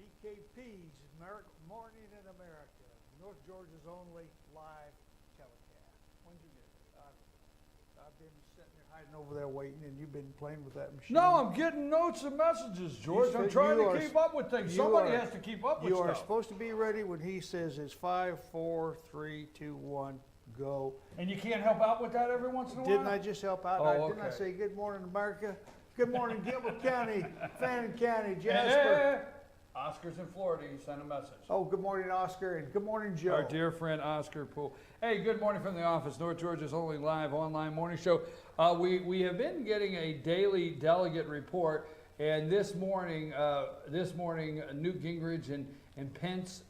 DKP's Morning in America, North Georgia's only live telecast. When did you get it? I've been sitting there hiding over there waiting, and you've been playing with that machine. No, I'm getting notes and messages, George. I'm trying to keep up with things. Somebody has to keep up with stuff. You are stuff. supposed to be ready when he says it's 5, 4, 3, 2, 1, go. And you can't help out with that every once in a while? Didn't I just help out? Oh, Didn't I okay. say good morning, America? Good morning, Gilbert County, Fannin County, Hey, Jasper. Oscar's in Florida. He sent a message. Oh, good morning, Oscar, and good morning, Joe. Our dear friend Oscar Poole. Hey, good morning from the office. North Georgia's only live online morning show. We have been getting a daily delegate report, and this morning Newt Gingrich and Pence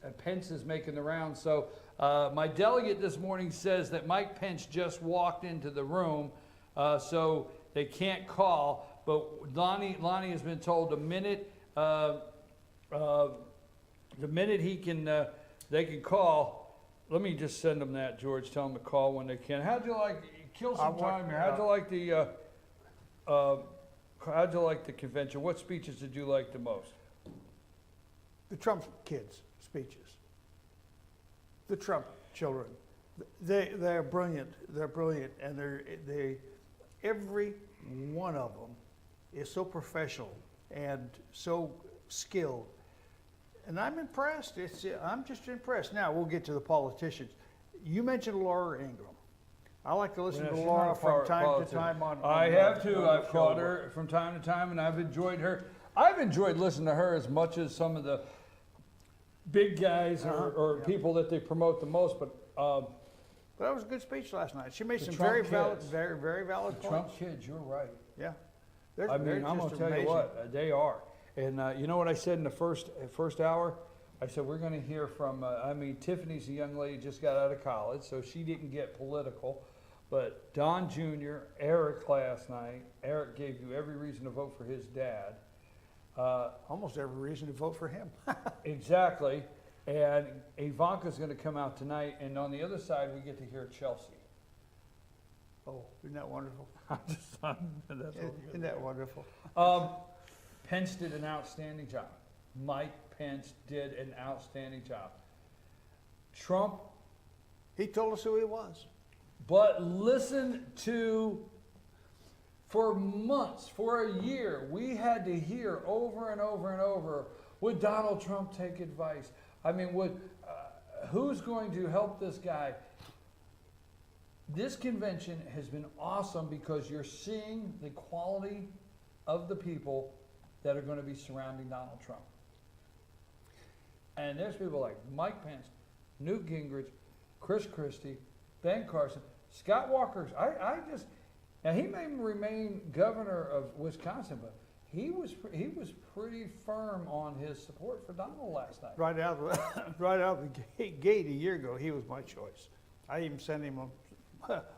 is making the rounds. So my delegate this morning says that Mike Pence just walked into the room, so they can't call. But Lonnie has been told the minute he can, they can call. Let me just send them that, George. Tell them to call when they can. How'd you like? Kill some time here. How'd you like the convention? What speeches did you like the most? The Trump kids' speeches. The Trump children. They're brilliant. They're brilliant, and every one of them is so professional and so skilled. And I'm impressed. I'm just impressed. Now, we'll get to the politicians. You mentioned Laura Ingraham. I like to listen to Laura from time to time on I have too. I've show. caught her from time to time, and I've enjoyed her. I've enjoyed listening to her as much as some of the big guys or people that they promote the most. But that was a good speech last night. She made some Trump very valid points. Trump kids, you're right. Yeah. I mean, I'm going to tell you what, they are. And you know what I said in the first hour? I said, we're going to hear from, Tiffany's a young lady, just got out of college, so she didn't get political. But Don Jr., Eric last night, Eric gave you every reason to vote for his dad. Almost every reason to vote for him. Exactly. And Ivanka's going to come out tonight, and on the other side, we get to hear Chelsea. Oh, isn't that wonderful? Isn't that wonderful? Pence did an outstanding job. Mike Pence did an outstanding job. Trump. He told us who he was. But listen to, for months, for a year, we had to hear over and over and over, would Donald Trump take advice? I mean, who's going to help this guy? This convention has been awesome because you're seeing the quality of the people that are going to be surrounding Donald Trump. And there's people like Mike Pence, Newt Gingrich, Chris Christie, Ben Carson, Scott Walker. Now he may remain governor of Wisconsin, but he was pretty firm on his support for Donald last night. Right out of the gate a year ago, he was my choice. I even sent him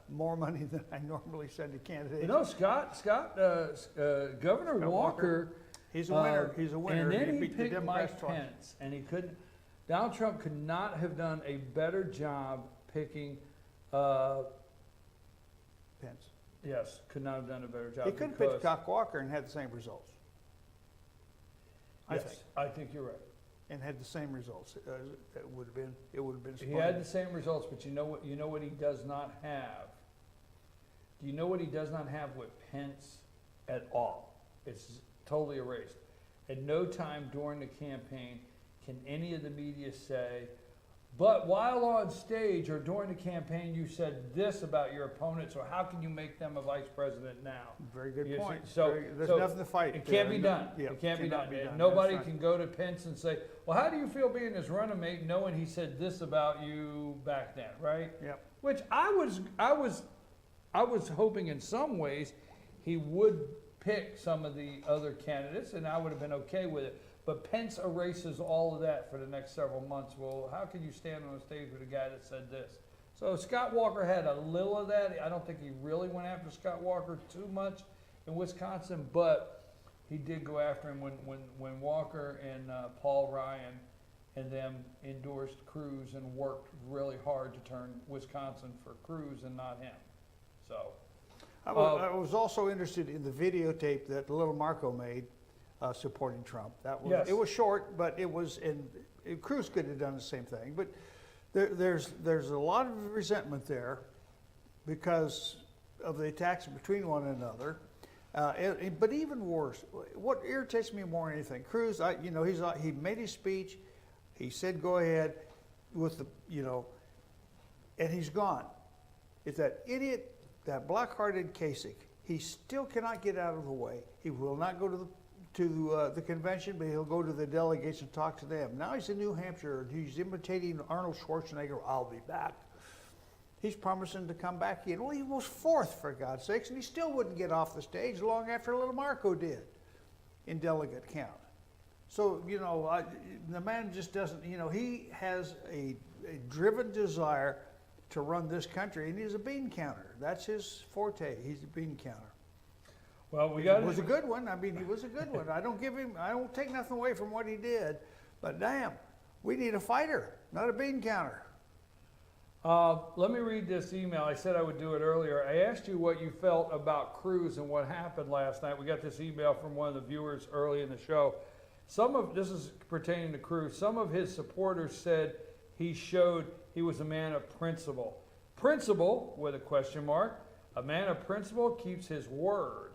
more money than I normally send to candidates. You know, Governor Walker. He's a winner. He's a winner. And then he picked Mike Pence, and he couldn't. Donald Trump could not have done a better job picking Pence. Yes, could not have done a better job. He could have picked Scott Walker and had the same results. I think you're right. And had the same results. It would have been. He had the same results, but you know what he does not have. Do you know what he does not have with Pence at all? It's totally erased. At no time during the campaign can any of the media say, but while on stage or during the campaign you said this about your opponent, so how can you make them a vice president now? Very good point. There's nothing to fight. It can't be done. Yeah, it can't be done. done. Nobody can go to Pence and say, well, how do you feel being his running mate knowing he said this about you back then, right? Yep. Which I was hoping in some ways he would pick some of the other candidates, and I would have been okay with it. But Pence erases all of that for the next several months. Well, how can you stand on a stage with a guy that said this? So Scott Walker had a little of that. I don't think he really went after Scott Walker too much in Wisconsin, but he did go after him when Walker and Paul Ryan and them endorsed Cruz and worked really hard to turn Wisconsin for Cruz and not him. So I was also interested in the videotape that little Marco made supporting Trump. That was, Yes. it was short, but it was, and Cruz could have done the same thing. But there's a lot of resentment there because of the attacks between one another. But even worse, what irritates me more than anything, Cruz, he made his speech, he said go ahead with the, and he's gone. It's that idiot, that black-hearted Kasich. He still cannot get out of the way. He will not go to the convention, but he'll go to the delegates and talk to them. Now he's in New Hampshire. He's imitating Arnold Schwarzenegger. I'll be back. He's promising to come back in. Well, he was fourth, for God's sakes, and he still wouldn't get off the stage long after little Marco did in delegate count. So, the man just doesn't, he has a driven desire to run this country, and he's a bean counter. That's his forte. He's a bean counter. Well, He was a good one. I mean, he was a good one. I don't take nothing away from what he did, but damn, we need a fighter, not a bean counter. Let me read this email. I said I would do it earlier. I asked you what you felt about Cruz and what happened last night. We got this email from one of the viewers early in the show. This is pertaining to Cruz. Some of his supporters said he showed he was a man of principle. Principle, with a question mark. A man of principle keeps his word.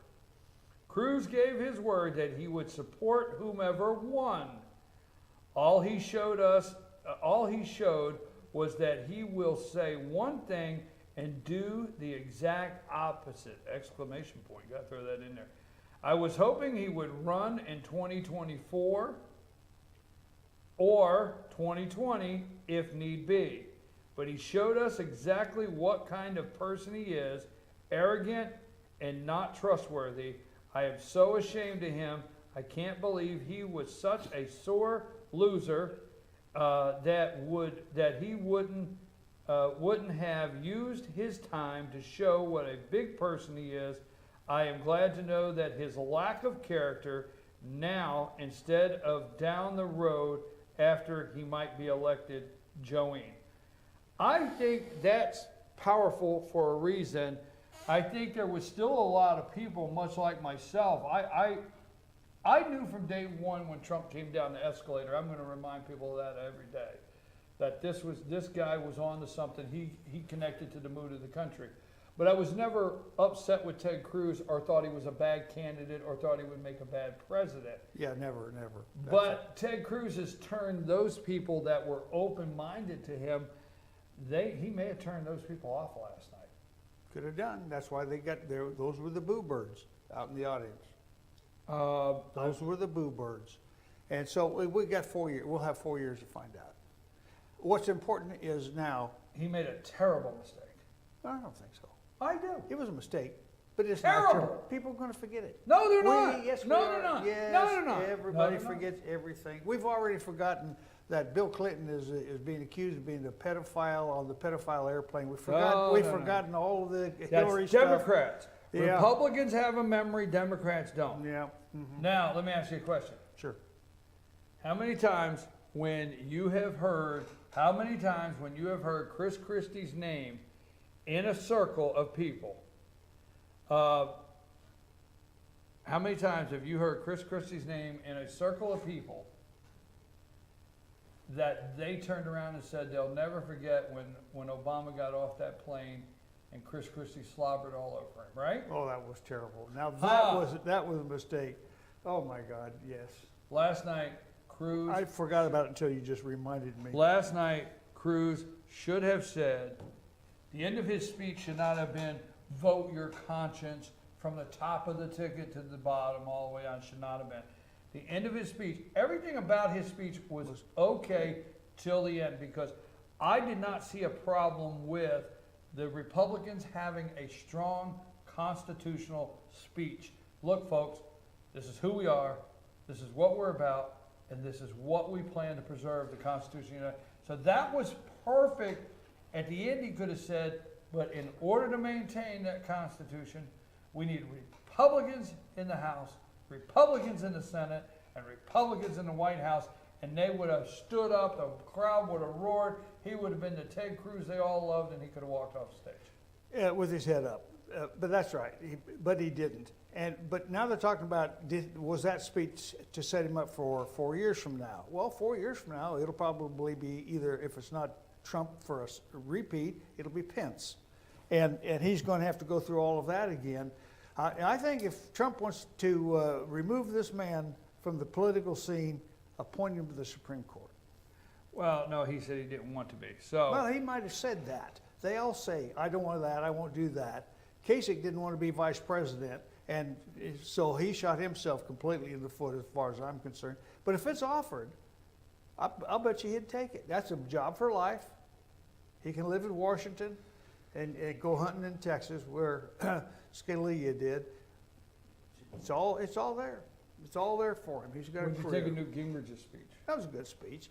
Cruz gave his word that he would support whomever won. All he showed was that he will say one thing and do the exact opposite! Exclamation point. You got to throw that in there. I was hoping he would run in 2024 or 2020 if need be. But he showed us exactly what kind of person he is, arrogant and not trustworthy. I am so ashamed of him. I can't believe he was such a sore loser that he wouldn't have used his time to show what a big person he is. I am glad to know that his lack of character now, instead of down the road after he might be elected, Joanne. I think that's powerful for a reason. I think there was still a lot of people, much like myself. I knew from day one when Trump came down the escalator, I'm going to remind people of that every day, that this guy was on to something. He connected to the mood of the country. But I was never upset with Ted Cruz or thought he was a bad candidate or thought he would make a bad president. Yeah, never. But Ted Cruz has turned those people that were open-minded to him, he may have turned those people off last night. Could have done. That's why they got there. Those were the boo birds out in the audience. Those were the boo birds. And so we got 4 years. We'll have 4 years to find out. What's important is now. He made a terrible mistake. I don't think so. I do. It was a mistake, but it's terrible. Not true. People are going to forget it. No, they're not. Yes, no, we they're are. not. Yes, no, they're not. Everybody forgets everything. We've already forgotten that Bill Clinton is being accused of being a pedophile on the pedophile airplane. We've forgotten all of the Hillary That's stuff. Democrats. Yeah. Republicans have a memory, Democrats don't. Yeah. Now, let me ask you a question. Sure. How many times when you have heard Chris Christie's name in a circle of people, how many times have you heard Chris Christie's name in a circle of people that they turned around and said they'll never forget when Obama got off that plane and Chris Christie slobbered all over him, right? Oh, that was terrible. Now that was a mistake. Oh my God, yes. Last night, Cruz. I forgot about it until you just reminded me. Last night, Cruz should have said, the end of his speech should not have been vote your conscience from the top of the ticket to the bottom all the way on. Should not have been. The end of his speech, everything about his speech was okay till the end, because I did not see a problem with the Republicans having a strong constitutional speech. Look, folks, this is who we are, this is what we're about, and this is what we plan to preserve, the Constitution. So that was perfect. At the end, he could have said, but in order to maintain that Constitution, we need Republicans in the House, Republicans in the Senate, and Republicans in the White House, and they would have stood up, the crowd would have roared, he would have been the Ted Cruz they all loved, and he could have walked off stage. Yeah, with his head up. but that's right. But he didn't. But now they're talking about, was that speech to set him up for 4 years from now? Well, 4 years from now, it'll probably be either, if it's not Trump for a repeat, it'll be Pence. And he's going to have to go through all of that again. I think if Trump wants to remove this man from the political scene, appoint him to the Supreme Court. Well, no, he said he didn't want to be, so. Well, he might have said that. They all say, I don't want that, I won't do that. Kasich didn't want to be vice president, and so he shot himself completely in the foot as far as I'm concerned. But if it's offered, I'll bet you he'd take it. That's a job for life. He can live in Washington and go hunting in Texas where Scalia did. It's all there. It's all there for him. He's got a What did you career. think of Newt Gingrich's speech? That was a good speech.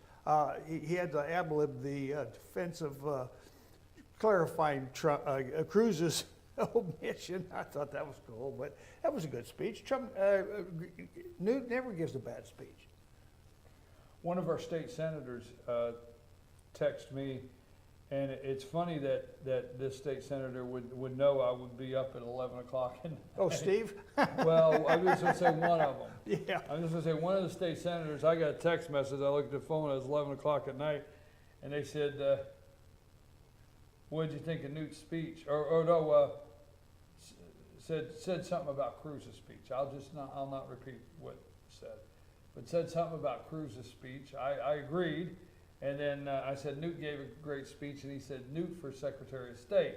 He had to ad-lib the defense of clarifying Cruz's omission. I thought that was cool, but that was a good speech. Newt never gives a bad speech. One of our state senators texted me, and it's funny that this state senator would know I would be up at 11 o'clock. Oh, Steve? Well, I was just going to say one of them. Yeah. I was just going to say one of the state senators, I got a text message, I looked at the phone, it was 11 o'clock at night, and they said, what did you think of Newt's speech? Said something about Cruz's speech. I'll not repeat what it said, but said something about Cruz's speech. I agreed, and then I said Newt gave a great speech, and he said Newt for Secretary of State,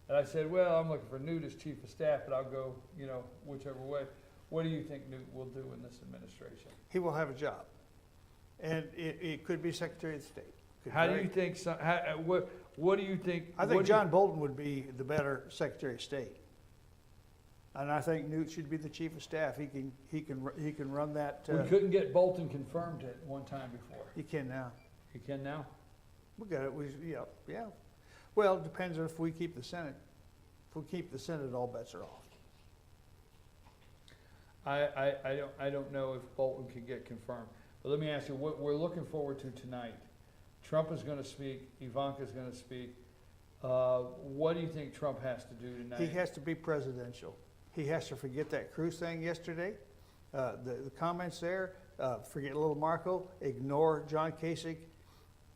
and I said, well, I'm looking for Newt as Chief of Staff, but I'll go, whichever way. What do you think Newt will do in this administration? He will have a job, and it could be Secretary of State. How do you think? What do you think? I think John Bolton would be the better Secretary of State, and I think Newt should be the Chief of Staff. He can run that. We couldn't get Bolton confirmed at one time before. He can now. He can now. We got it. Yeah. Well, it depends on if we keep the Senate. If we keep the Senate, all bets are off. I don't know if Bolton can get confirmed. But let me ask you, what we're looking forward to tonight. Trump is going to speak. Ivanka is going to speak. What do you think Trump has to do tonight? He has to be presidential. He has to forget that Cruz thing yesterday. The comments there. Forget little Marco. Ignore John Kasich.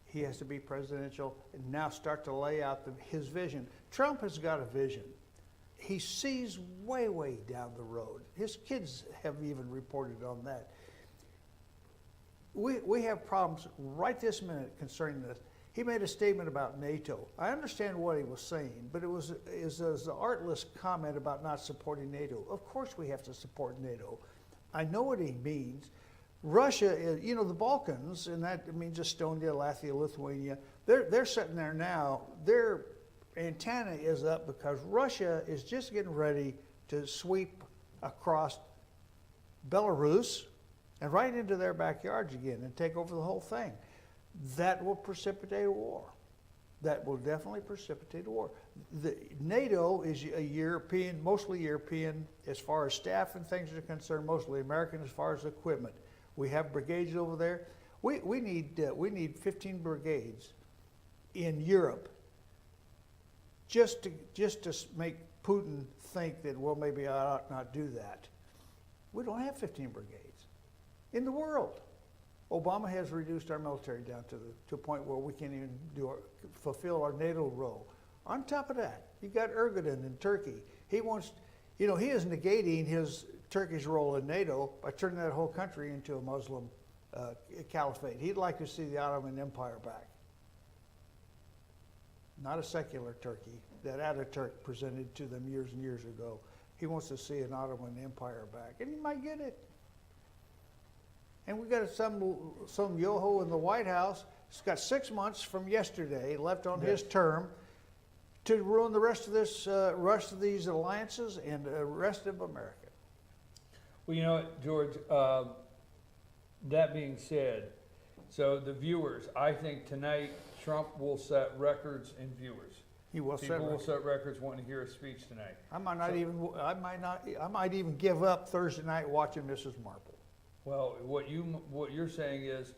He has to be presidential and now start to lay out his vision. Trump has got a vision. He sees way, way down the road. His kids have even reported on that. We have problems right this minute concerning this. He made a statement about NATO. I understand what he was saying, but it was an artless comment about not supporting NATO. Of course we have to support NATO. I know what he means. Russia is, the Balkans, and that means Estonia, Latvia, Lithuania, they're sitting there now. Their antenna is up because Russia is just getting ready to sweep across Belarus and right into their backyards again and take over the whole thing. That will precipitate a war. That will definitely precipitate a war. NATO is a European, mostly European as far as staff and things are concerned, mostly American as far as equipment. We have brigades over there. We need 15 brigades in Europe just to make Putin think that, well, maybe I ought not do that. We don't have 15 brigades in the world. Obama has reduced our military down to a point where we can't even fulfill our NATO role. On top of that, you got Erdogan in Turkey. He wants, he is negating his Turkish role in NATO by turning that whole country into a Muslim caliphate. He'd like to see the Ottoman Empire back. Not a secular Turkey that Ataturk presented to them years and years ago. He wants to see an Ottoman Empire back, and he might get it. And we got some yoho in the White House. He's got 6 months from yesterday left on his term to ruin the rest of these alliances and the rest of America. Well, you know what, George, that being said, so the viewers, I think tonight Trump will set records in viewers. He will set People will records. set records wanting to hear a speech tonight. I might even give up Thursday night watching Mrs. Marple. Well, what you're saying is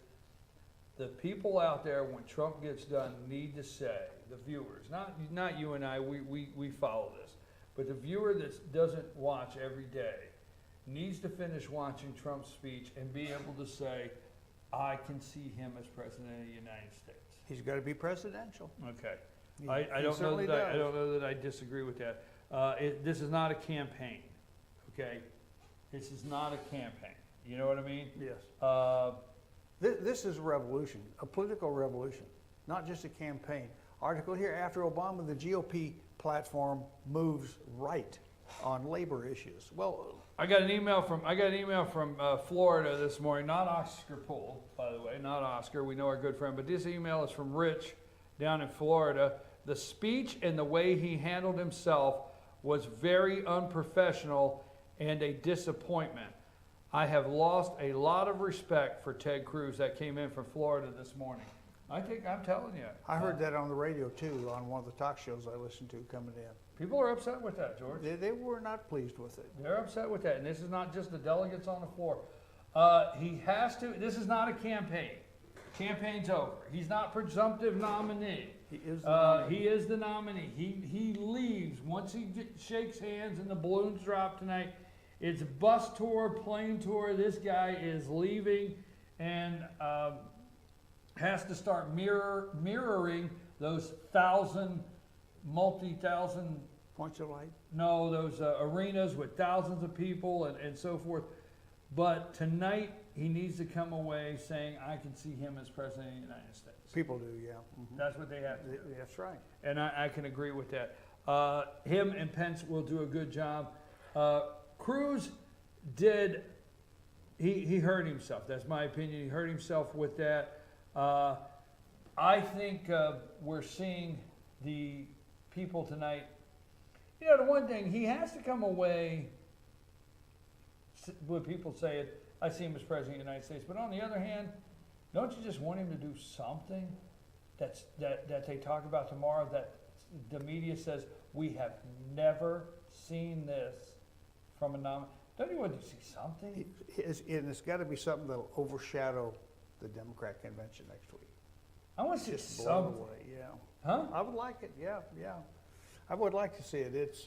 the people out there, when Trump gets done, need to say, the viewers, not you and I, we follow this, But the viewer that doesn't watch every day needs to finish watching Trump's speech and be able to say, I can see him as president of the United States. He's got to be presidential. Okay. He- I he don't know certainly that I does. don't know that I disagree with that. This is not a campaign, okay? This is not a campaign. You know what I mean? Yes. Uh, This is a revolution, a political revolution, not just a campaign. Article here, after Obama, the GOP platform moves right on labor issues. Well, I got an email from Florida this morning, not Oscar Poole, by the way, not Oscar. We know our good friend, but this email is from Rich down in Florida. The speech and the way he handled himself was very unprofessional and a disappointment. I have lost a lot of respect for Ted Cruz. That came in from Florida this morning. I'm telling you. I heard that on the radio too, on one of the talk shows I listened to coming in. People are upset with that, George. They were not pleased with it. They're upset with that, and this is not just the delegates on the floor. He has to, this is not a campaign. Campaign's over. He's not presumptive nominee. He is the nominee. He is the nominee. He leaves, once he shakes hands and the balloons drop tonight, it's bus tour, plane tour, this guy is leaving, and has to start mirroring those multi-thousand, Points of light. no, those arenas with thousands of people and so forth. But tonight, he needs to come away saying, I can see him as president of the United States. People do, yeah. Mhm. That's what they have to do. That's right. And I can agree with that. Him and Pence will do a good job. Cruz did, he hurt himself. That's my opinion. He hurt himself with that. I think we're seeing the people tonight. You know, the one thing, he has to come away, when people say it, I see him as president of the United States. But on the other hand, don't you just want him to do something that they talk about tomorrow, that the media says, we have never seen this from a nominee? Don't you want to see something? And it's got to be something that'll overshadow the Democrat convention next week. I want to see Just blow it something. away, yeah. Huh? I would like it, yeah. I would like to see it. It's,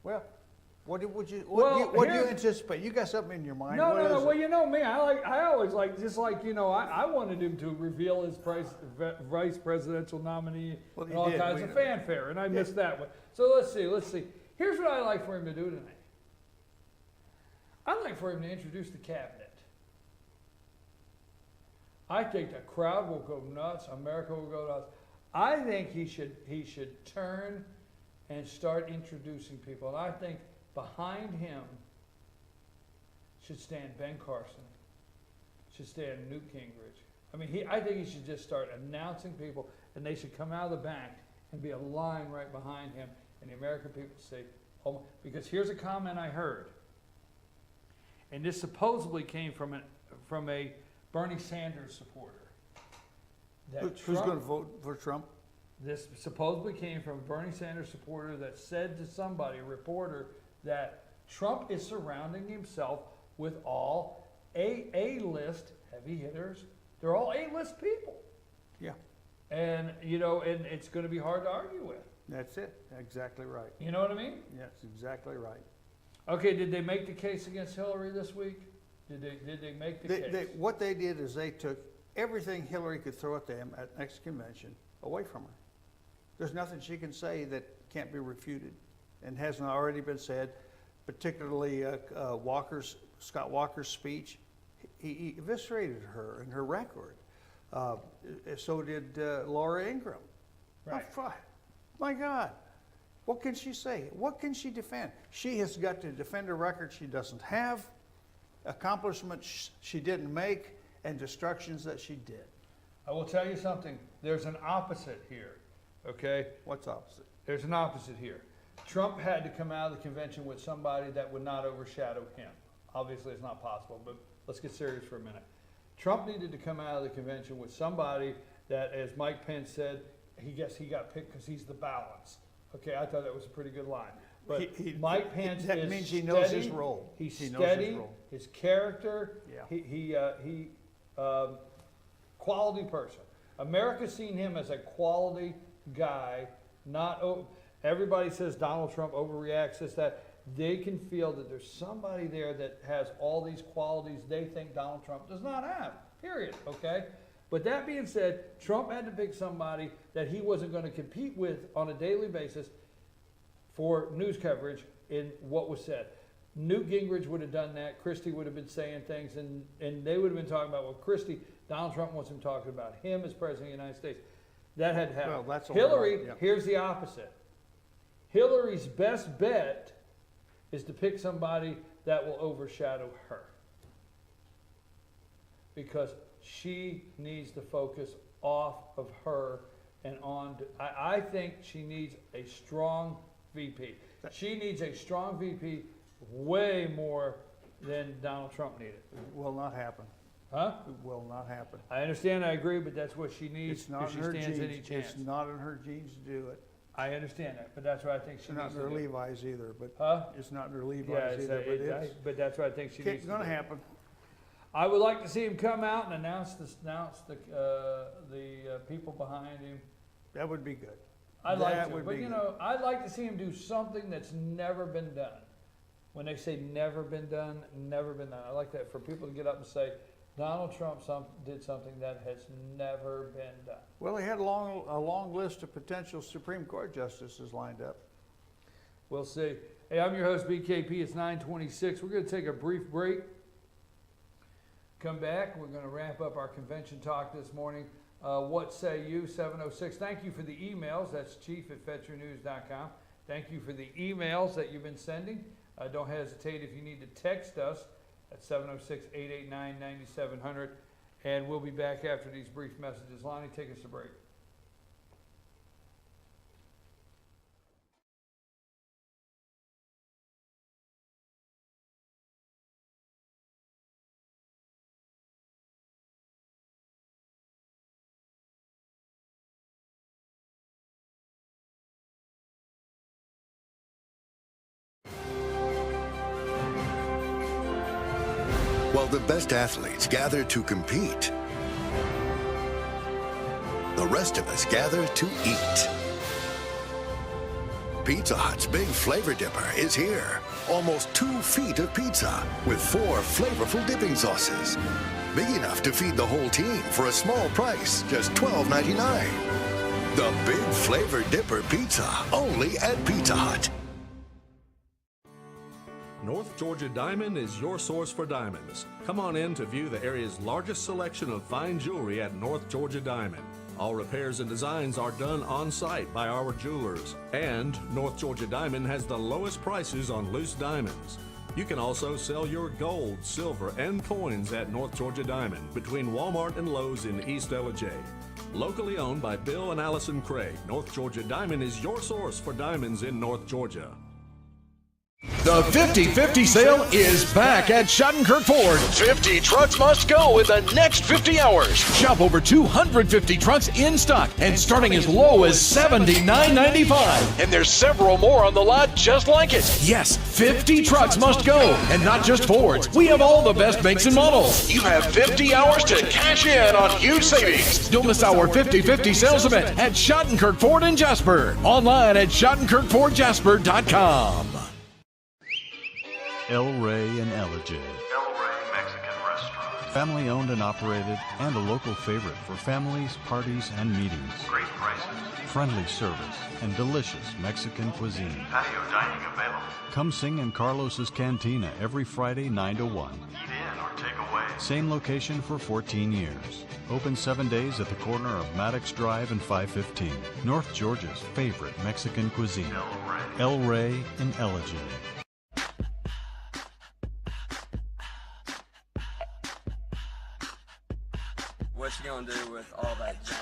well, what do you anticipate? You got something in your mind? No, What no, no. is Well, it? you know me. I always like, just like, you know, I wanted him to reveal his vice presidential nominee Well, he and all did. kinds We of know. fanfare, and I missed that one. So let's see. Here's what I like for him to do tonight. I'd like for him to introduce the cabinet. I think the crowd will go nuts. America will go nuts. I think he should turn and start introducing people. And I think behind him should stand Ben Carson, should stand Newt Gingrich. I mean, I think he should just start announcing people, and they should come out of the back and be a line right behind him, and the American people say, oh, because here's a comment I heard, and this supposedly came from a Bernie Sanders supporter. that Who's Trump- going to vote for Trump? This supposedly came from a Bernie Sanders supporter that said to somebody, a reporter, that Trump is surrounding himself with all A-list heavy hitters. They're all A-list people. Yeah, And, you know, and it's going to be hard to argue with. that's it. Exactly right. You know what I mean? That's exactly right. Okay, did they make the case against Hillary this week? Did they make the case? What they did is they took everything Hillary could throw at them at next convention away from her. There's nothing she can say that can't be refuted and hasn't already been said, particularly Scott Walker's speech. He eviscerated her and her record. So did Laura Ingraham. Right. My God, what can she say? What can she defend? She has got to defend a record she doesn't have, accomplishments she didn't make, and destructions that she did. I will tell you something. There's an opposite here, okay? What's opposite? There's an opposite here. Trump had to come out of the convention with somebody that would not overshadow him. Obviously, it's not possible, but let's get serious for a minute. Trump needed to come out of the convention with somebody that, as Mike Pence said, he got picked because he's the balance. Okay, I thought that was a pretty good line. But Mike Pence that is means he knows steady, his role. He's He knows his steady, role. his character. Yeah. He quality person. America's seen him as a quality guy. everybody says Donald Trump overreacts, this, that. They can feel that there's somebody there that has all these qualities they think Donald Trump does not have, period, okay? But that being said, Trump had to pick somebody that he wasn't going to compete with on a daily basis for news coverage in what was said. Newt Gingrich would have done that. Christie would have been saying things, and they would have been talking about, well, Christie, Donald Trump wants him talking about him as president of the United States. That had to happen. Well, that's all Hillary, right, yeah. here's the opposite. Hillary's best bet is to pick somebody that will overshadow her. Because she needs to focus off of her and on to, I think she needs a strong VP. She needs a strong VP way more than Donald Trump needed. It will not happen. Huh? It will not happen. I understand, I agree, but that's what she needs It's not if in she her stands any genes. chance. It's not in her genes to do it. I understand that, but that's what I think she It's not needs in to her do. Levi's either, but Huh? it's not in her Yeah, Levi's either, but it's but that's what I think she needs it's to gonna do. happen. I would like to see him come out and announce the people behind him. That would be good. I'd like That to, would but be you good. know, I'd like to see him do something that's never been done. When they say never been done, never been done. I like that for people to get up and say, Donald Trump did something that has never been done. Well, they had a long list of potential Supreme Court justices lined up. We'll see. Hey, I'm your host, BKP. It's 9:26. We're going to take a brief break. Come back. We're going to wrap up our convention talk this morning. What say you? 706. Thank you for the emails. That's chief@fetchernews.com. Thank you for the emails that you've been sending. Don't hesitate if you need to text us at 706-889-9700. And we'll be back after these brief messages. Lonnie, take us to break. While the best athletes gather to compete, the rest of us gather to eat. Pizza Hut's Big Flavor Dipper is here. Almost 2 feet of pizza with 4 flavorful dipping sauces. Big enough to feed the whole team for a small price, just $12.99. The Big Flavor Dipper Pizza, only at Pizza Hut. North Georgia Diamond is your source for diamonds. Come on in to view the area's largest selection of fine jewelry at North Georgia Diamond. All repairs and designs are done on site by our jewelers. And North Georgia Diamond has the lowest prices on loose diamonds. You can also sell your gold, silver, and coins at North Georgia Diamond between Walmart and Lowe's in East Ellijay. Locally owned by Bill and Allison Craig, North Georgia Diamond is your source for diamonds in North Georgia. The 50-50 sale is back at Schottenkirk Ford. 50 trucks must go in the next 50 hours. Shop over 250 trucks in stock and starting as low as $79.95. And there's several more on the lot just like it. Yes, 50 trucks must go, and not just Fords. We have all the best makes and models. You have 50 hours to cash in on huge savings. Don't miss our 50-50 sales event at Schottenkirk Ford in Jasper. Online at SchottenkirkFordJasper.com. El Rey in Ellijay. El Rey Mexican Restaurant. Family owned and operated and a local favorite for families, parties, and meetings. Great prices. Friendly service and delicious Mexican cuisine. Patio dining available. Come sing in Carlos's Cantina every Friday 9 to 1. Eat in or take away. Same location for 14 years. Open 7 days at the corner of Maddox Drive and 515. North Georgia's favorite Mexican cuisine. El Rey. El Rey in Ellijay. What you gonna do with all that junk?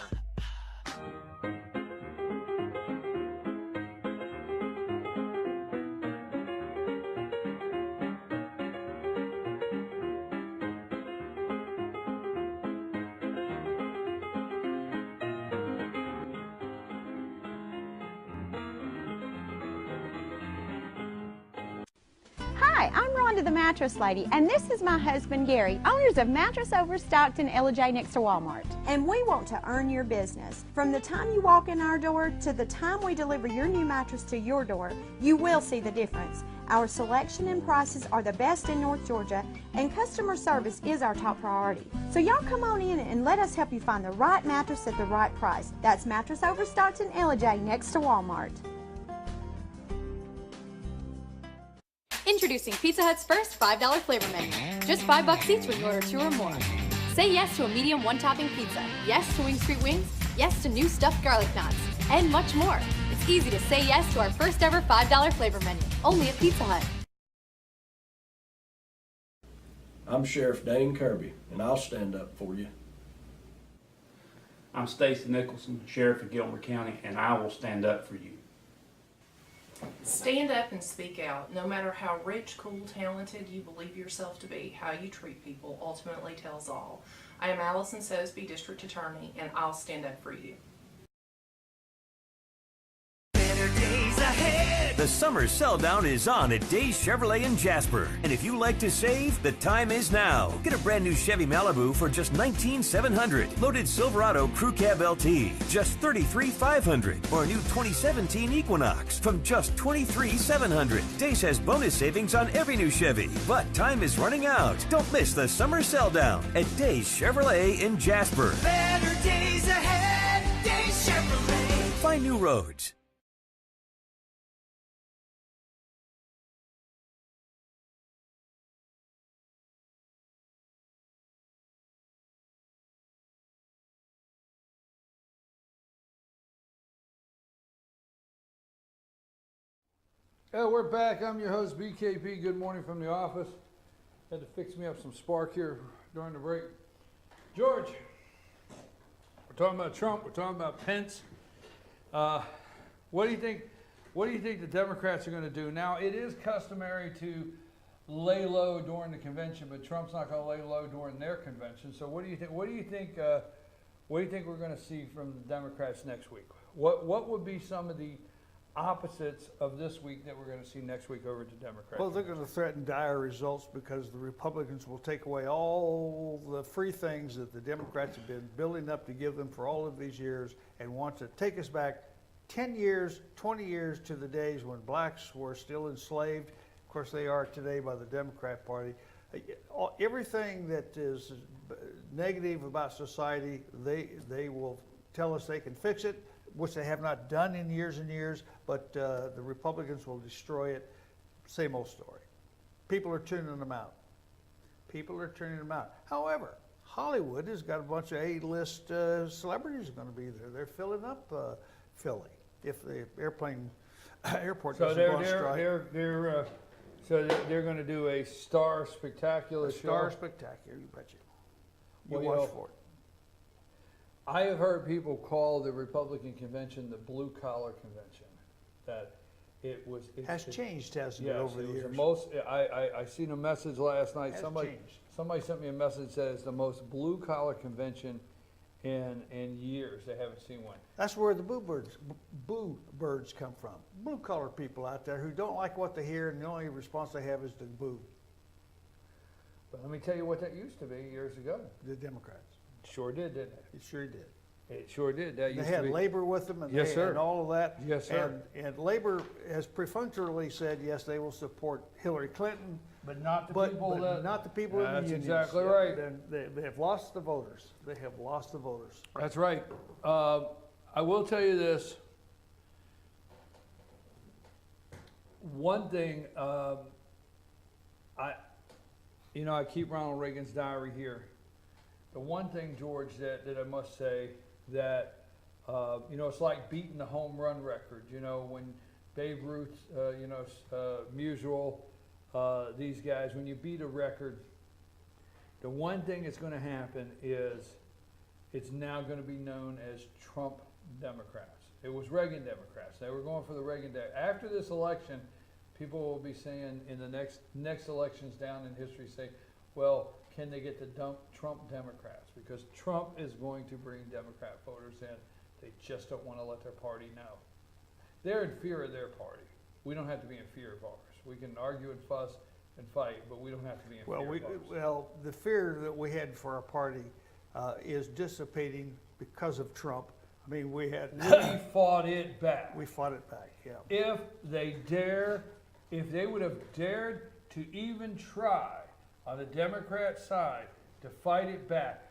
Hi, I'm Ron Wanda the Mattress Lady, and this is my husband Gary, owners of Mattress Overstocked in LJ next to Walmart. And we want to earn your business. From the time you walk in our door to the time we deliver your new mattress to your door, you will see the difference. Our selection and prices are the best in North Georgia, and customer service is our top priority. So y'all come on in and let us help you find the right mattress at the right price. That's Mattress Overstocked in LJ next to Walmart. Introducing Pizza Hut's first $5 flavor menu. Just $5 each when you order 2 or more. Say yes to a medium one-topping pizza. Yes to Wing Street Wings. Yes to new stuffed garlic knots. And much more. It's easy to say yes to our first ever $5 flavor menu. Only at Pizza Hut. I'm Sheriff Dane Kirby, and I'll stand up for you. I'm Stacy Nicholson, Sheriff of Gilmer County, and I will stand up for you. Stand up and speak out. No matter how rich, cool, talented you believe yourself to be, how you treat people ultimately tells all. I am Allison Sosby, District Attorney, and I'll stand up for you. The summer sell down is on at Days Chevrolet in Jasper. And if you like to save, the time is now. Get a brand new Chevy Malibu for just $19,700. Loaded Silverado Crew Cab LT, just $33,500. Or a new 2017 Equinox from just $23,700. Days has bonus savings on every new Chevy. But time is running out. Don't miss the summer sell down at Days Chevrolet in Jasper. Better days ahead, Days Chevrolet. Find new roads. We're back. I'm your host, BKP. Good morning from the office. Had to fix me up some spark here during the break. George, we're talking about Trump. We're talking about Pence. What do you think? What do you think the Democrats are going to do? Now, it is customary to lay low during the convention, but Trump's not going to lay low during their convention. So, what do you think? What do you think? What do you think we're going to see from the Democrats next week? What would be some of the opposites of this week that we're going to see next week over to Democrats? Well, they're going to threaten dire results because the Republicans will take away all the free things that the Democrats have been building up to give them for all of these years and want to take us back 10 years, 20 years to the days when blacks were still enslaved. Of course, they are today by the Democrat Party. Everything that is negative about society, they will tell us they can fix it, which they have not done in years and years, but the Republicans will destroy it. Same old story. People are tuning them out. People are turning them out. However, Hollywood has got a bunch of A-list celebrities going to be there. They're filling up Philly if the airport doesn't go on strike. So they're going to do a Star Spectacular show. Star Spectacular, you betcha. You Well, watch for it. I have heard people call the Republican convention the blue collar convention. That it has changed, hasn't it, yes, over it the was years? the most. I seen a message last night. Has Somebody sent me a message that says it's the most blue collar convention in years. They haven't seen one. That's where the boo birds come from. Blue collar people out there who don't like what they hear, and the only response they have is to boo. But let me tell you what that used to be years ago. The Democrats. Sure did, didn't it? It sure did. It sure did. That They used had to be. labor with them and, Yes, sir. and all of that. Yes, sir. And labor has perfunctorily said, yes, they will support Hillary Clinton. But not the but, people but that. not the people in the That's unions. exactly Yeah, right. They have lost the voters. They have lost the voters. That's right. I will tell you this. One thing, I keep Ronald Reagan's diary here. The one thing, George, that I must say that, it's like beating the home run record. When Babe Ruth, Musial, these guys, when you beat a record, the one thing that's going to happen is it's now going to be known as Trump Democrats. It was Reagan Democrats. They were going for the Reagan After this election, people will be saying in the next elections down in history, say, well, can they get the Trump Democrats? Because Trump is going to bring Democrat voters in. They just don't want to let their party know. They're in fear of their party. We don't have to be in fear of ours. We can argue and fuss and fight, but we don't have to be in Well, fear of those. well, the fear that we had for our party is dissipating because of Trump. I mean, we had We fought it back. we fought it back. Yeah. If they would have dared to even try on the Democrat side to fight it back,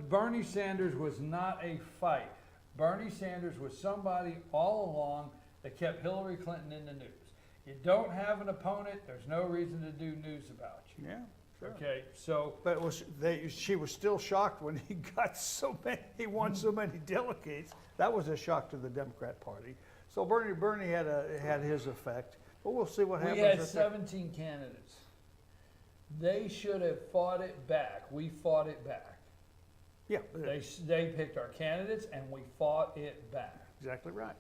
Bernie Sanders was not a fight. Bernie Sanders was somebody all along that kept Hillary Clinton in the news. You don't have an opponent, there's no reason to do news about you. Yeah. Sure. Okay, so But she was still shocked when he got so many. He won so many delegates. That was a shock to the Democrat Party. So Bernie had his effect. But we'll see what happens. we had at the- 17 candidates. They should have fought it back. We fought it back. Yeah, They picked our candidates and we fought it back. exactly right.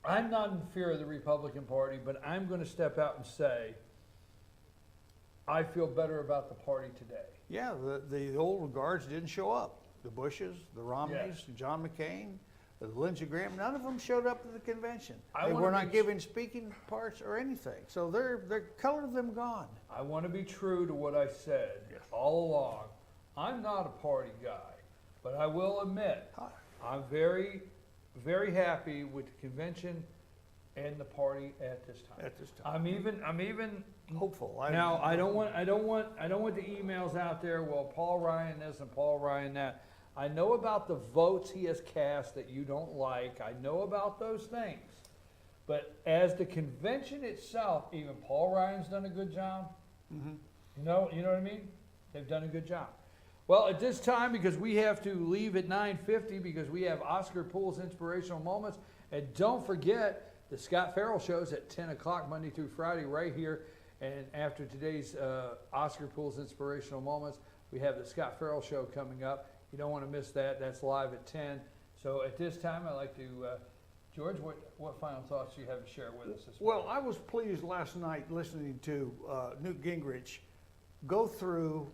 I'm not in fear of the Republican Party, but I'm going to step out and say I feel better about the party today. Yeah, the old guards didn't show up. The Bushes, the Romneys, Yes. John McCain, the Lindsey Graham, none of them showed up to the convention. I They wanna were not be- giving speaking parts or anything. So their color of them gone. I want to be true to what I said all along. I'm not a party guy, but I will admit I'm very, very happy with the convention and the party at this time. At this time. I'm even hopeful. Now I don't want the emails out there. Well, Paul Ryan this and Paul Ryan that. I know about the votes he has cast that you don't like. I know about those things. But as the convention itself, even Paul Ryan's done a good job. Mm-hmm. You know what I mean? They've done a good job. Well, at this time, because we have to leave at 9:50 because we have Oscar Poole's Inspirational Moments. And don't forget, the Scott Farrell show's at 10 o'clock Monday through Friday right here. And after today's Oscar Poole's Inspirational Moments, we have the Scott Farrell show coming up. You don't want to miss that. That's live at 10. So at this time, I'd like to, George, what final thoughts do you have to share with us this morning? Well, I was pleased last night listening to Newt Gingrich go through,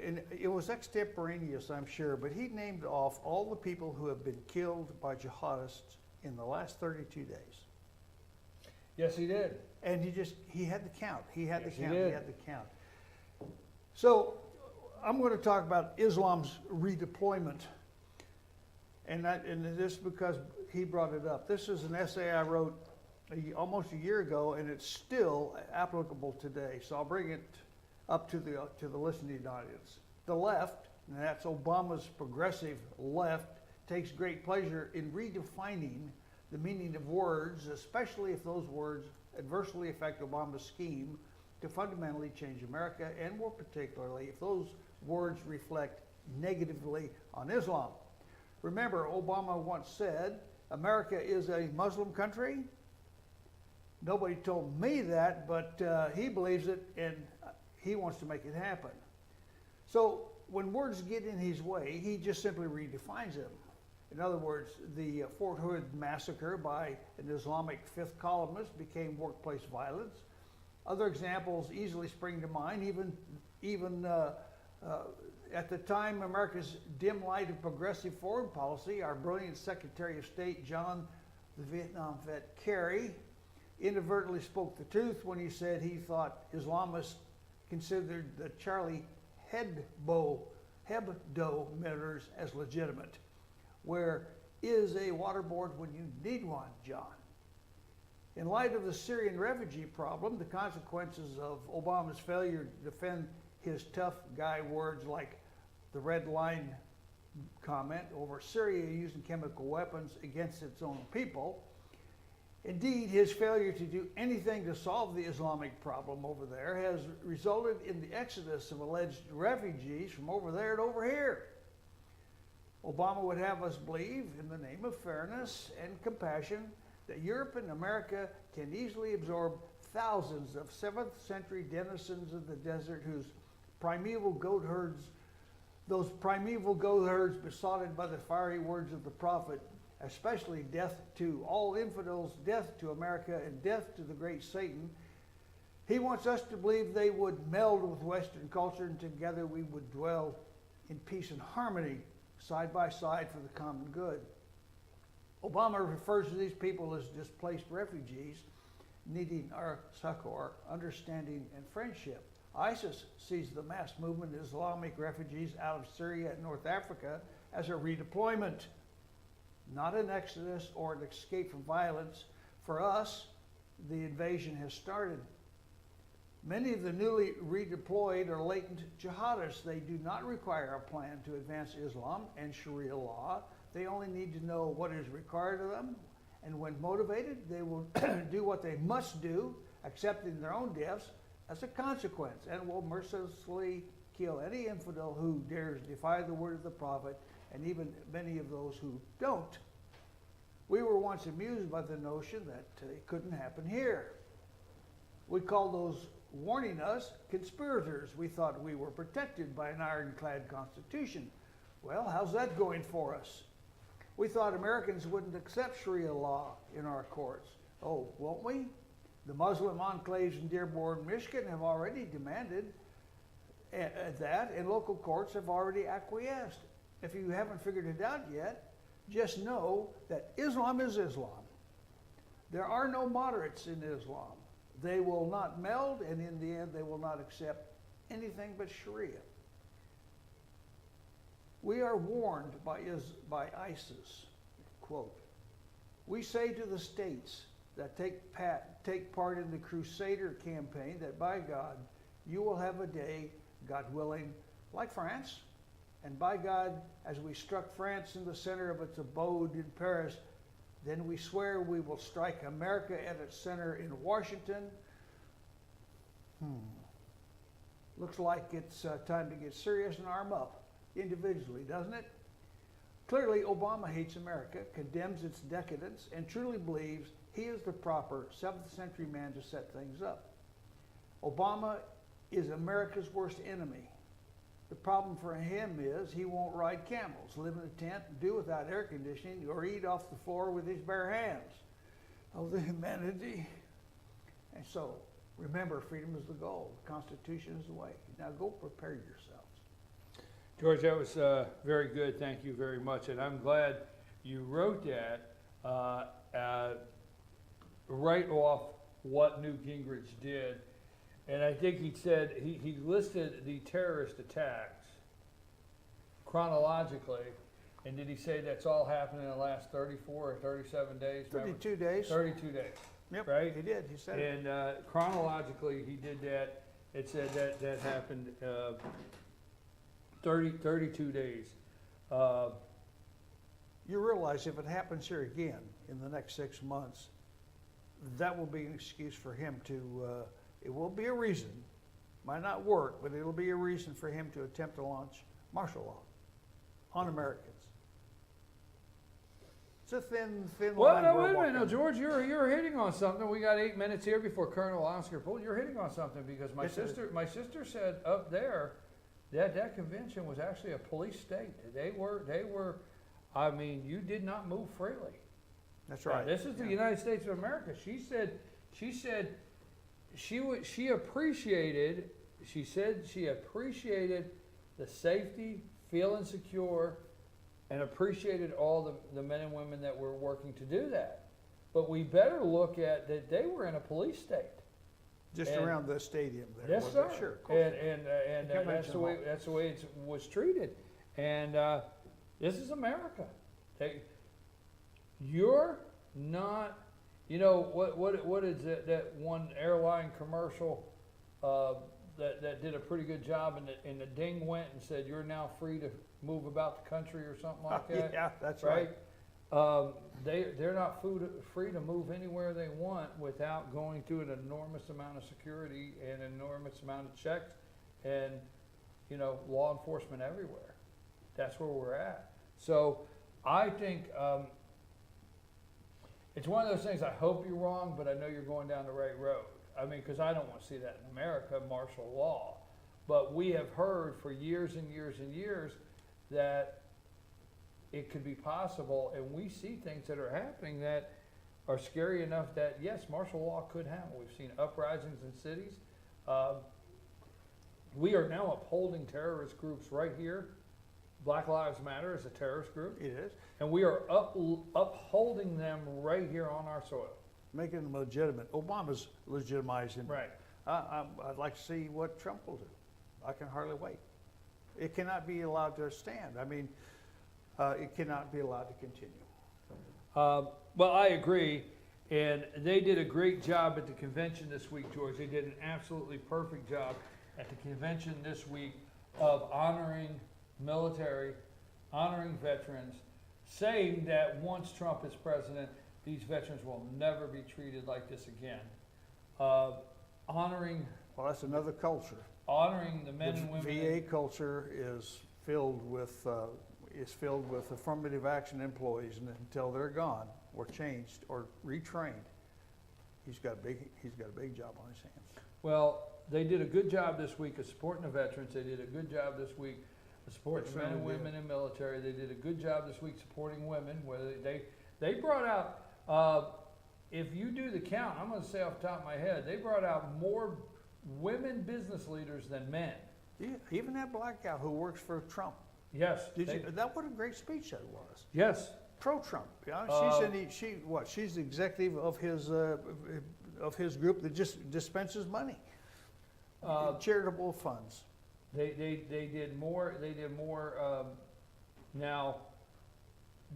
and it was extemporaneous, I'm sure, but he named off all the people who have been killed by jihadists in the last 32 days. Yes, he did. And he had the count. He had Yes, the he count. did. He had the count. So I'm going to talk about Islam's redeployment. And this is because he brought it up. This is an essay I wrote almost a year ago, and it's still applicable today. So I'll bring it up to the listening audience. The left, and that's Obama's progressive left, takes great pleasure in redefining the meaning of words, especially if those words adversely affect Obama's scheme to fundamentally change America, and more particularly if those words reflect negatively on Islam. Remember, Obama once said, America is a Muslim country. Nobody told me that, but he believes it, and he wants to make it happen. So when words get in his way, he just simply redefines them. In other words, the Fort Hood massacre by an Islamic fifth columnist became workplace violence. Other examples easily spring to mind, even at the time America's dim light of progressive foreign policy, our brilliant Secretary of State, John the Vietnam vet Kerry, inadvertently spoke the truth when he said he thought Islamists considered the Charlie Hebdo murders as legitimate. Where is a waterboard when you need one, John? In light of the Syrian refugee problem, the consequences of Obama's failure to defend his tough guy words like the red line comment over Syria using chemical weapons against its own people, indeed, his failure to do anything to solve the Islamic problem over there has resulted in the exodus of alleged refugees from over there to over here. Obama would have us believe, in the name of fairness and compassion, that Europe and America can easily absorb thousands of 7th century denizens of the desert whose primeval goat herds, those primeval goat herds besotted by the fiery words of the prophet, especially death to all infidels, death to America, and death to the great Satan. He wants us to believe they would meld with Western culture, and together we would dwell in peace and harmony, side by side for the common good. Obama refers to these people as displaced refugees, needing our succor, understanding, and friendship. ISIS sees the mass movement of Islamic refugees out of Syria and North Africa as a redeployment, not an exodus or an escape from violence. For us, the invasion has started. Many of the newly redeployed are latent jihadists. They do not require a plan to advance Islam and Sharia law. They only need to know what is required of them, and when motivated, they will do what they must do, accepting their own deaths as a consequence, and will mercilessly kill any infidel who dares defy the word of the Prophet, and even many of those who don't. We were once amused by the notion that it couldn't happen here. We called those warning us conspirators. We thought we were protected by an ironclad constitution. Well, how's that going for us? We thought Americans wouldn't accept Sharia law in our courts. Oh, won't we? The Muslim enclaves in Dearborn, Michigan have already demanded that, and local courts have already acquiesced. If you haven't figured it out yet, just know that Islam is Islam. There are no moderates in Islam. They will not meld, and in the end, they will not accept anything but Sharia. We are warned by ISIS, quote, we say to the states that take part in the Crusader campaign that by God, you will have a day, God willing, like France. And by God, as we struck France in the center of its abode in Paris, then we swear we will strike America at its center in Washington. Looks like it's time to get serious and arm up individually, doesn't it? Clearly, Obama hates America, condemns its decadence, and truly believes he is the proper 7th century man to set things up. Obama is America's worst enemy. The problem for him is he won't ride camels, live in a tent, do without air conditioning, or eat off the floor with his bare hands. Oh, the humanity. And so, remember, freedom is the goal. The Constitution is the way. Now go prepare yourselves. George, that was very good. Thank you very much. And I'm glad you wrote that right off what Newt Gingrich did. And I think he said, he listed the terrorist attacks chronologically. And did he say that's all happened in the last 34 or 37 days? 32 days. 32 days. Yep, right? he did. He said it. And chronologically, he did that. It said that happened 32 days. You realize if it happens here again in the next 6 months, that will be an excuse for him to, it will be a reason, might not work, but it'll be a reason for him to attempt to launch martial law on Americans. It's a thin well, line. no, we're wait a minute. walking. No, George, you're hitting on something. We got 8 minutes here before Colonel Oscar Poole. You're hitting on something because my sister said up there that convention was actually a police state. They were. I mean, you did not move freely. That's right. This is the United States of America. She said she appreciated the safety, feeling secure, and appreciated all the men and women that were working to do that. But we better look at that they were in a police state. Just around the stadium there. Yes, sir. Sure. And that's the way it was treated. And this is America. You're not. You know what is that one airline commercial that did a pretty good job, and the ding went and said you're now free to move about the country or something like that. Yeah, that's right. They're not free to move anywhere they want without going through an enormous amount of security and an enormous amount of checks and law enforcement everywhere. That's where we're at. So I think it's one of those things. I hope you're wrong, but I know you're going down the right road. I mean, because I don't want to see that in America, martial law. But we have heard for years and years and years that it could be possible, and we see things that are happening that are scary enough that, yes, martial law could happen. We've seen uprisings in cities. We are now upholding terrorist groups right here. Black Lives Matter is a terrorist group. It is. And we are upholding them right here on our soil. making them legitimate. Obama's legitimizing. Right. I'd like to see what Trump will do. I can hardly wait. It cannot be allowed to stand. I mean, it cannot be allowed to continue. Well, I agree, and they did a great job at the convention this week, George. They did an absolutely perfect job at the convention this week of honoring military, honoring veterans, saying that once Trump is president, these veterans will never be treated like this again. Honoring. Well, that's another culture. Honoring the men and women. VA culture is filled with affirmative action employees, and until they're gone or changed or retrained, he's got a big job on his hands. Well, they did a good job this week of supporting the veterans. They did a good job this week of supporting men and women in military. They did a good job this week supporting women. Where they brought out, if you do the count, I'm going to say off the top of my head, they brought out more women business leaders than men. Yeah, even that black gal who works for Trump. Yes. That what a great speech that was. Yes. Pro-Trump. Yeah, she's the executive of his group that just dispenses money, charitable funds. They did more. Now,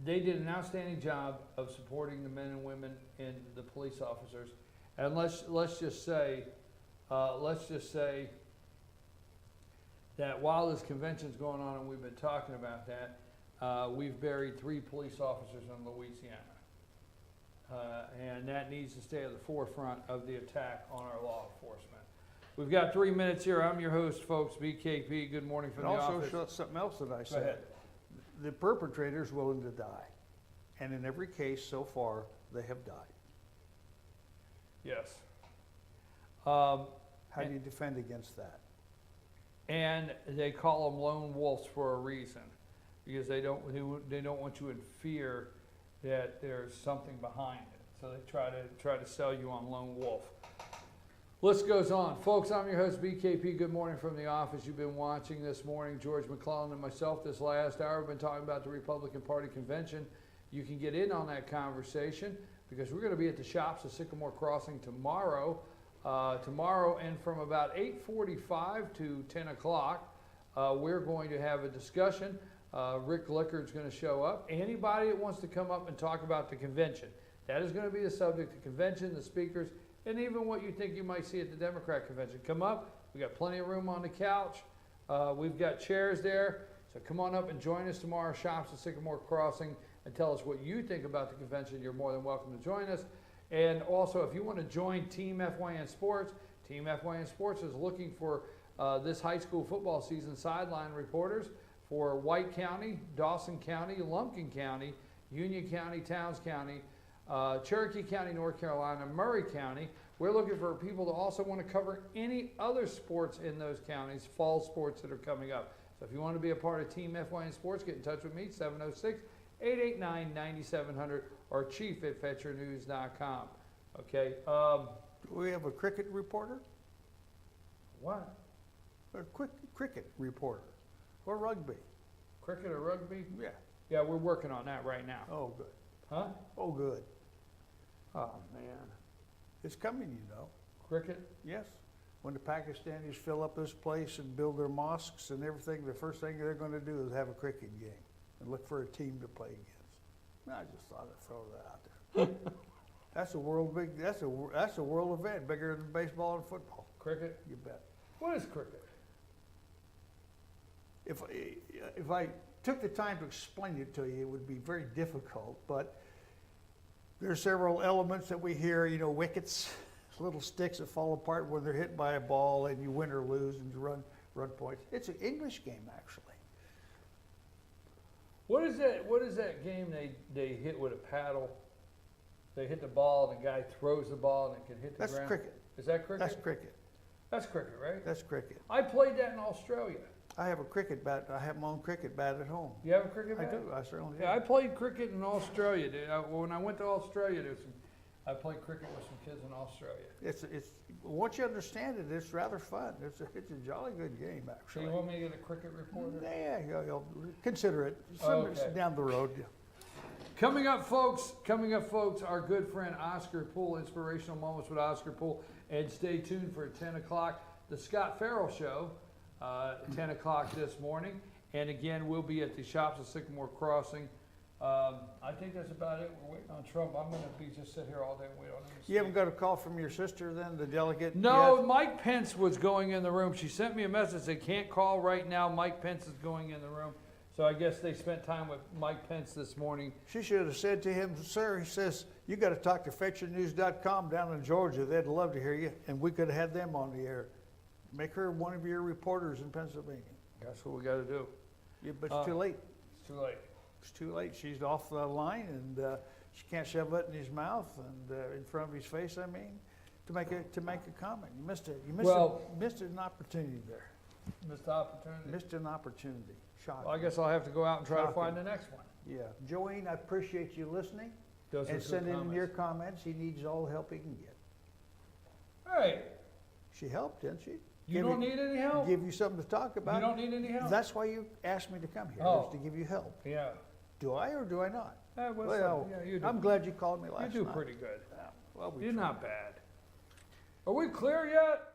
they did an outstanding job of supporting the men and women and the police officers. And let's just say that while this convention's going on and we've been talking about that, we've buried 3 police officers in Louisiana. And that needs to stay at the forefront of the attack on our law enforcement. We've got 3 minutes here. I'm your host, folks, BKP. Good morning from the office. Also, something else that I Go said. ahead. The perpetrator's willing to die. And in every case so far, they have died. Yes. How do you defend against that? And they call them lone wolves for a reason, because they don't want you in fear that there's something behind it. So they try to sell you on lone wolf. List goes on. Folks, I'm your host, BKP. Good morning from the office. You've been watching this morning. George McClellan and myself this last hour have been talking about the Republican Party convention. You can get in on that conversation because we're going to be at the shops at Sycamore Crossing tomorrow. And from about 8:45 to 10 o'clock, we're going to have a discussion. Rick Glickard's going to show up. Anybody that wants to come up and talk about the convention, that is going to be the subject of the convention, the speakers, and even what you think you might see at the Democrat convention. Come up. We got plenty of room on the couch. We've got chairs there. So come on up and join us tomorrow. Shops at Sycamore Crossing, and tell us what you think about the convention. You're more than welcome to join us. And also, if you want to join Team FYN Sports, Team FYN Sports is looking for this high school football season sideline reporters for White County, Dawson County, Lumpkin County, Union County, Towns County, Cherokee County, North Carolina, Murray County. We're looking for people to also want to cover any other sports in those counties, fall sports that are coming up. So if you want to be a part of Team FYN Sports, get in touch with me, 706-889-9700 or chief@fetchernews.com. Okay. Do we have a cricket reporter? What? A cricket reporter. Or rugby. Cricket or rugby? Yeah. Yeah, we're working on that right now. Oh, good. Huh? Oh, good. Oh, man. It's coming, you know. Cricket? Yes. When the Pakistanis fill up this place and build their mosques and everything, the first thing they're going to do is have a cricket game and look for a team to play against. I just thought I'd throw that out there. That's a world event, bigger than baseball and football. Cricket? You bet. What is cricket? If I took the time to explain it to you, it would be very difficult, but there are several elements that we hear, you know, wickets, little sticks that fall apart when they're hit by a ball and you win or lose and you run points. It's an English game, actually. What is that game they hit with a paddle? They hit the ball and the guy throws the ball and it can hit the ground. That's cricket. Is that cricket? That's cricket. That's cricket, right? That's cricket. I played that in Australia. I have a cricket bat. I have my own cricket bat at home. You have a cricket bat? I do. I certainly do. Yeah, I played cricket in Australia. When I went to Australia, I played cricket with some kids in Australia. It's once you understand it, it's rather fun. It's a jolly good game, So actually. you want me to get a cricket reporter? Yeah, you'll consider it. Some Okay. down the road. Coming up, folks, our good friend Oscar Poole, Inspirational Moments with Oscar Poole. And stay tuned for 10 o'clock, the Scott Farrell Show, 10 o'clock this morning. And again, we'll be at the shops at Sycamore Crossing. I think that's about it. We're waiting on Trump. I'm going to just sit here all day and wait on him. You haven't got a call from your sister then, the delegate? No, yet? Mike Pence was going in the room. She sent me a message, said can't call right now. Mike Pence is going in the room. So I guess they spent time with Mike Pence this morning. She should have said to him, sir, he says, you got to talk to FetcherNews.com down in Georgia. They'd love to hear you. And we could have had them on the air. Make her one of your reporters in Pennsylvania. That's what we got to do. Yeah, but it's too late. It's too late. It's too late. She's off the line, and she can't shove it in his mouth and in front of his face. I mean, to make a comment. You missed it. You missed an opportunity there. Missed the opportunity. Missed an opportunity. Shocking. Well, I guess I'll have to go out and try to find the next one. Yeah, Joanne, I appreciate you listening Those and are good sending in comments. your comments. He needs all the help he can get. All right. She helped, didn't she? You don't need any help? Give you something to talk about. You don't need any help? That's why you asked me to come here, Oh. is to give you help. Yeah. Do I or do I not? Well, yeah, you do. I'm glad you called me last night. You do pretty good. Yeah, well, we You're tried. not bad. Are we clear yet?